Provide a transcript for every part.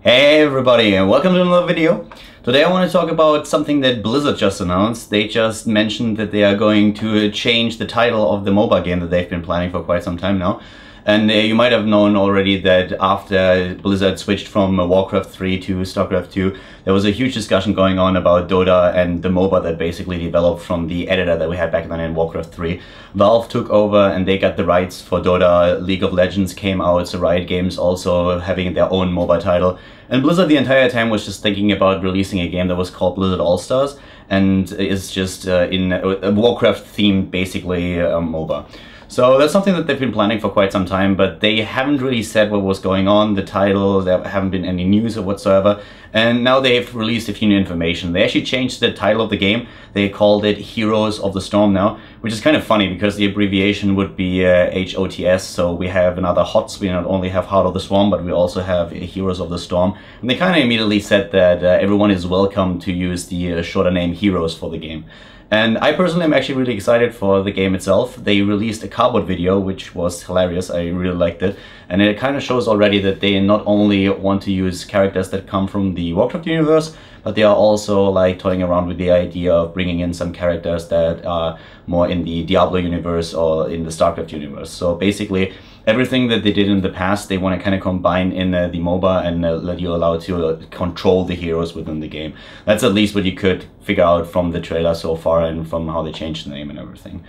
Hey everybody, and welcome to another video. Today I want to talk about something that Blizzard just announced. They just mentioned that they are going to change the title of the MOBA game that they've been planning for quite some time now. And you might have known already that after Blizzard switched from Warcraft 3 to StarCraft 2, there was a huge discussion going on about Dota and the MOBA that basically developed from the editor that we had back then in Warcraft 3. Valve took over and they got the rights for Dota. League of Legends came out, so Riot Games also having their own MOBA title. And Blizzard the entire time was just thinking about releasing a game that was called Blizzard Allstars and is just in a Warcraft themed basically MOBA. So that's something that they've been planning for quite some time, but they haven't really said what was going on, the title, there haven't been any news or whatsoever. And now they've released a few new information. They actually changed the title of the game. They called it Heroes of the Storm now, which is kind of funny because the abbreviation would be HOTS. So we have another HOTS. We not only have Heart of the Swarm, but we also have Heroes of the Storm. And they kind of immediately said that everyone is welcome to use the shorter name Heroes for the game. And I personally am actually really excited for the game itself. They released a cardboard video, which was hilarious. I really liked it. And it kind of shows already that they not only want to use characters that come from the Warcraft universe, but they are also like toying around with the idea of bringing in some characters that are more in the Diablo universe or in the StarCraft universe. So basically, everything that they did in the past, they want to kind of combine in the MOBA and let you allow to control the heroes within the game. That's at least what you could figure out from the trailer so far and from how they changed the name and everything.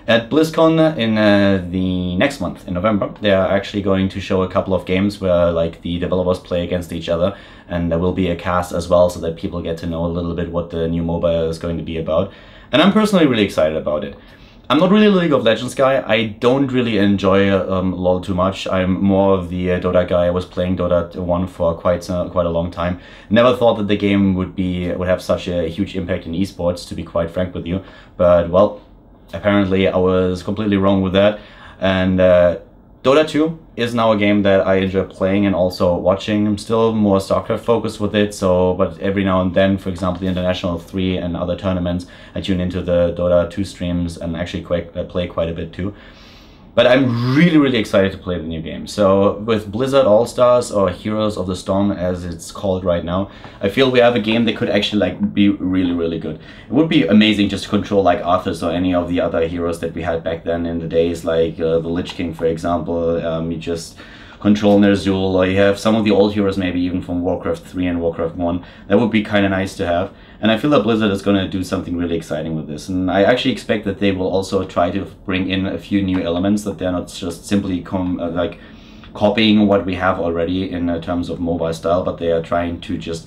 At BlizzCon in the next month, in November, they are actually going to show a couple of games where like the developers play against each other, and there will be a cast as well so that people get to know a little bit what the new MOBA is going to be about. And I'm personally really excited about it. I'm not really a League of Legends guy. I don't really enjoy LoL too much. I'm more of the Dota guy. I was playing Dota 1 for quite a long time. Never thought that the game would have such a huge impact in esports, to be quite frank with you. But well, apparently I was completely wrong with that. And Dota 2 is now a game that I enjoy playing and also watching. I'm still more StarCraft focused with it, but every now and then, for example, the International 3 and other tournaments, I tune into the Dota 2 streams and actually play quite a bit too. But I'm really excited to play the new game. So with Blizzard Allstars, or Heroes of the Storm as it's called right now, I feel we have a game that could actually like be really good. It would be amazing just to control like Arthas or any of the other heroes that we had back then in the days, like the Lich King, for example. You just control Ner'zhul, or you have some of the old heroes maybe even from Warcraft 3 and Warcraft 1. That would be kind of nice to have. And I feel that Blizzard is going to do something really exciting with this. And I actually expect that they will also try to bring in a few new elements, that they're not just simply like copying what we have already in terms of mobile style, but they are trying to just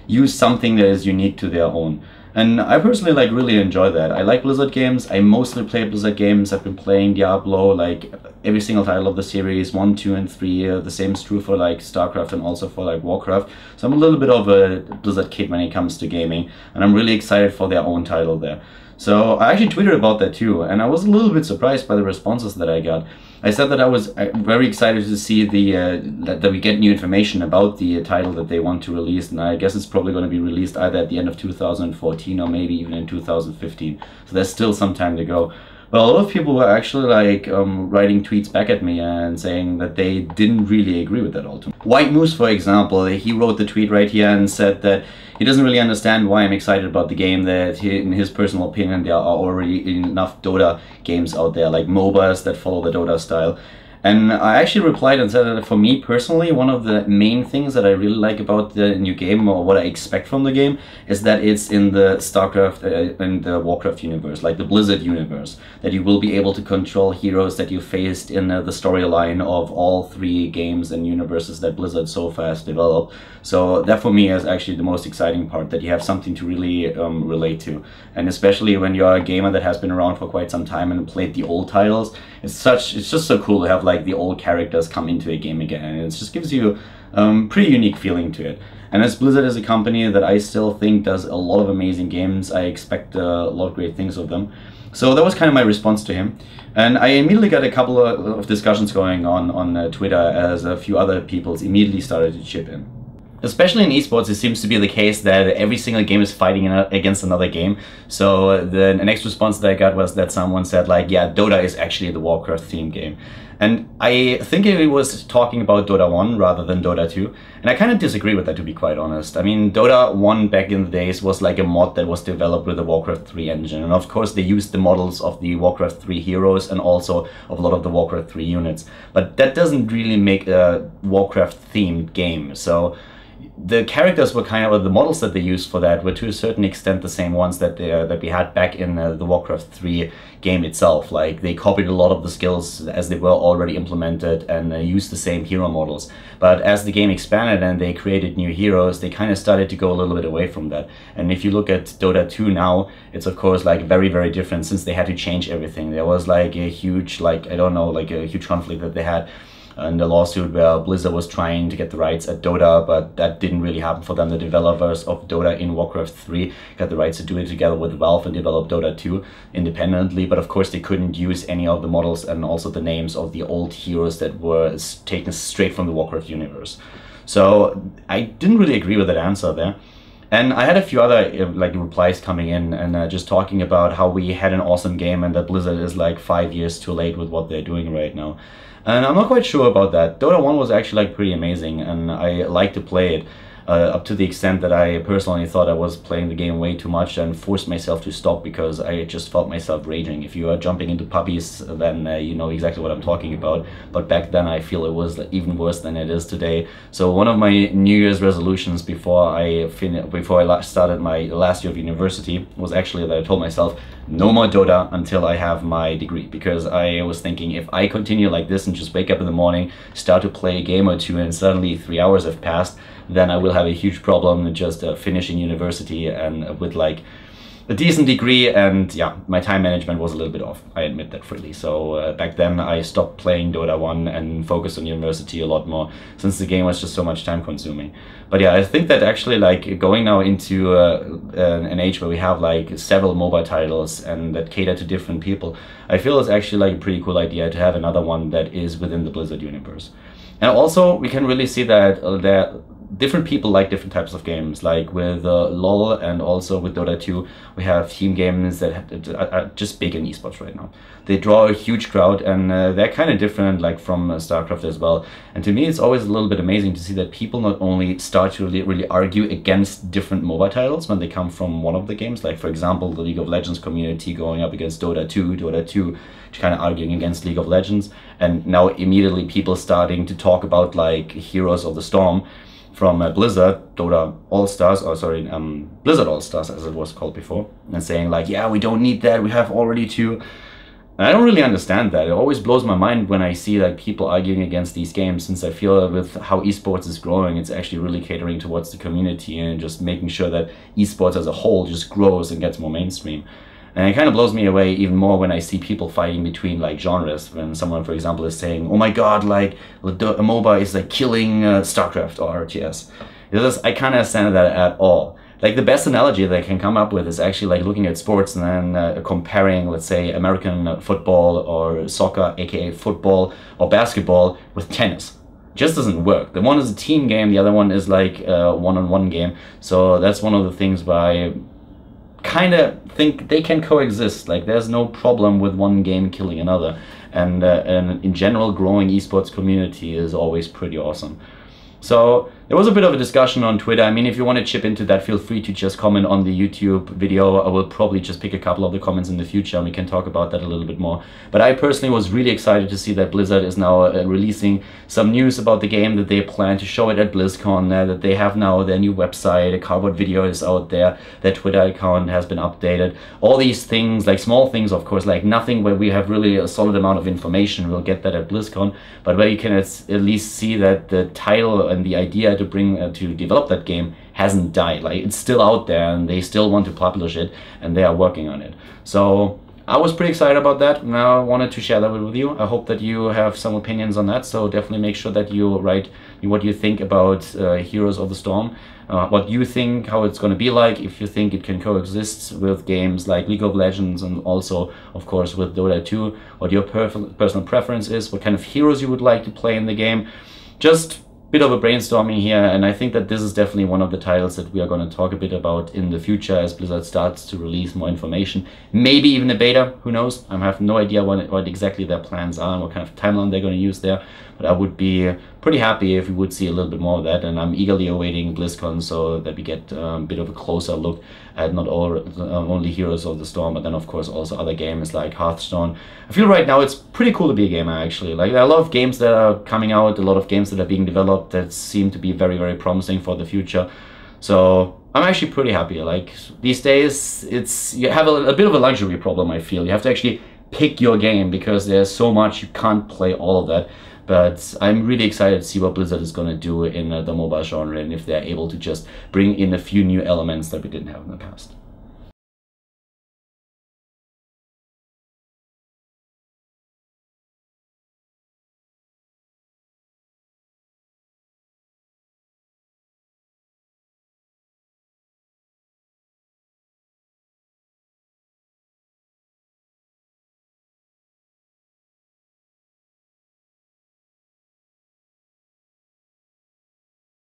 use something that is unique to their own. And I personally like really enjoy that. I like Blizzard games. I mostly play Blizzard games. I've been playing Diablo, like every single title of the series, 1, 2, and 3. The same is true for like StarCraft and also for like Warcraft. So I'm a little bit of a Blizzard kid when it comes to gaming, and I'm really excited for their own title there. So I actually tweeted about that too, and I was a little bit surprised by the responses that I got. I said that I was very excited to see that we get new information about the title that they want to release, and I guess it's probably going to be released either at the end of 2014 or maybe even in 2015. So there's still some time to go. But a lot of people were actually like writing tweets back at me and saying that they didn't really agree with that ultimately. White Moose, for example, he wrote the tweet right here and said that he doesn't really understand why I'm excited about the game, that in his personal opinion there are already enough Dota games out there, like MOBAs that follow the Dota style. And I actually replied and said that for me personally, one of the main things that I really like about the new game, or what I expect from the game, is that it's in the StarCraft and the Warcraft universe, like the Blizzard universe, that you will be able to control heroes that you faced in the storyline of all 3 games and universes that Blizzard so far has developed. So that for me is actually the most exciting part, that you have something to really relate to. And especially when you're a gamer that has been around for quite some time and played the old titles, it's just so cool to have like the old characters come into a game again, and it just gives you pretty unique feeling to it. And as Blizzard is a company that I still think does a lot of amazing games, I expect a lot of great things of them. So that was kind of my response to him. And I immediately got a couple of discussions going on Twitter, as a few other people immediately started to chip in. especially in esports, it seems to be the case that every single game is fighting against another game. So the next response that I got was that someone said like, yeah, Dota is actually the Warcraft theme game. And I think it was talking about Dota 1 rather than Dota 2. And I kind of disagree with that, to be quite honest. I mean, Dota 1 back in the days was like a mod that was developed with the Warcraft 3 engine. And of course, they used the models of the Warcraft 3 heroes and also of a lot of the Warcraft 3 units. But that doesn't really make a Warcraft themed game. So the characters were kind of, the models that they used for that were to a certain extent the same ones that we had back in the Warcraft 3 game itself. Like, they copied a lot of the skills as they were already implemented and used the same hero models. But as the game expanded and they created new heroes, they kind of started to go a little bit away from that. And if you look at Dota 2 now, it's of course like very, very different, since they had to change everything. There was like a huge, like, I don't know, like a huge conflict that they had and the lawsuit where Blizzard was trying to get the rights at Dota, but that didn't really happen for them. The developers of Dota in Warcraft 3 got the rights to do it together with Valve and develop Dota 2 independently, but of course they couldn't use any of the models and also the names of the old heroes that were taken straight from the Warcraft universe. So I didn't really agree with that answer there. And I had a few other like replies coming in and just talking about how we had an awesome game and that Blizzard is like 5 years too late with what they're doing right now. And I'm not quite sure about that. Dota 1 was actually like pretty amazing and I liked to play it. Up to the extent that I personally thought I was playing the game way too much and forced myself to stop because I just felt myself raging. If you are jumping into puppies, then you know exactly what I'm talking about. But back then I feel it was even worse than it is today. So one of my New Year's resolutions before I started my last year of university was actually that I told myself no more Dota until I have my degree, because I was thinking if I continue like this and just wake up in the morning, start to play a game or two and suddenly 3 hours have passed, then I will have a huge problem just finishing university and with like a decent degree. And yeah, my time management was a little bit off, I admit that freely. So back then I stopped playing Dota 1 and focused on university a lot more, since the game was just so much time consuming. But yeah, I think that actually like going now into an age where we have like several MOBA titles and that cater to different people, I feel it's actually like a pretty cool idea to have another one that is within the Blizzard universe. And also we can really see that different people like different types of games. Like with LoL and also with Dota 2, we have team games that are just big in esports right now. They draw a huge crowd and they're kind of different like from StarCraft as well. And to me it's always a little bit amazing to see that people not only start to really argue against different MOBA titles when they come from one of the games, like for example the League of Legends community going up against Dota 2 kind of arguing against League of Legends, and now immediately people starting to talk about like Heroes of the Storm from Blizzard, Dota Allstars, or sorry, Blizzard Allstars as it was called before, and saying like, yeah, we don't need that, we have already two. And I don't really understand that. It always blows my mind when I see like people arguing against these games, since I feel with how esports is growing, it's actually really catering towards the community and just making sure that esports as a whole just grows and gets more mainstream. And it kind of blows me away even more when I see people fighting between like genres. When someone, for example, is saying, "Oh my God, like a MOBA is like killing StarCraft or RTS." I can't understand that at all. Like the best analogy that I can come up with is actually like looking at sports and then comparing, let's say, American football or soccer, aka football or basketball, with tennis. It just doesn't work. The one is a team game, the other one is like a one-on-one game. So that's one of the things why I kind of think they can coexist. Like there's no problem with one game killing another, and in general growing esports community is always pretty awesome. So there was a bit of a discussion on Twitter. I mean, if you want to chip into that, feel free to just comment on the YouTube video. I will probably just pick a couple of the comments in the future and we can talk about that a little bit more. But I personally was really excited to see that Blizzard is now releasing some news about the game, that they plan to show it at BlizzCon, that they have now their new website, a cardboard video is out there, their Twitter account has been updated. All these things, like small things, of course, like nothing where we have really a solid amount of information. We'll get that at BlizzCon, but where you can at least see that the title and the idea to bring to develop that game hasn't died. Like it's still out there and they still want to publish it and they are working on it. So I was pretty excited about that and I wanted to share that with you. I hope that you have some opinions on that, so definitely make sure that you write what you think about Heroes of the Storm, what you think, how it's going to be like, if you think it can coexist with games like League of Legends and also of course with Dota 2, what your personal preference is, what kind of heroes you would like to play in the game. Just bit of a brainstorming here, and I think that this is definitely one of the titles that we are going to talk a bit about in the future as Blizzard starts to release more information. Maybe even a beta, who knows? I have no idea what exactly their plans are and what kind of timeline they're going to use there, but I would be pretty happy if we would see a little bit more of that, and I'm eagerly awaiting BlizzCon so that we get a bit of a closer look at not only Heroes of the Storm, but then of course also other games like Hearthstone. I feel right now it's pretty cool to be a gamer, actually. Like, there are a lot of games that are coming out, a lot of games that are being developed that seem to be very, very promising for the future. So I'm actually pretty happy. Like, these days, you have a bit of a luxury problem, I feel. You have to actually pick your game because there's so much, you can't play all of that. But I'm really excited to see what Blizzard is going to do in the MOBA genre, and if they're able to just bring in a few new elements that we didn't have in the past.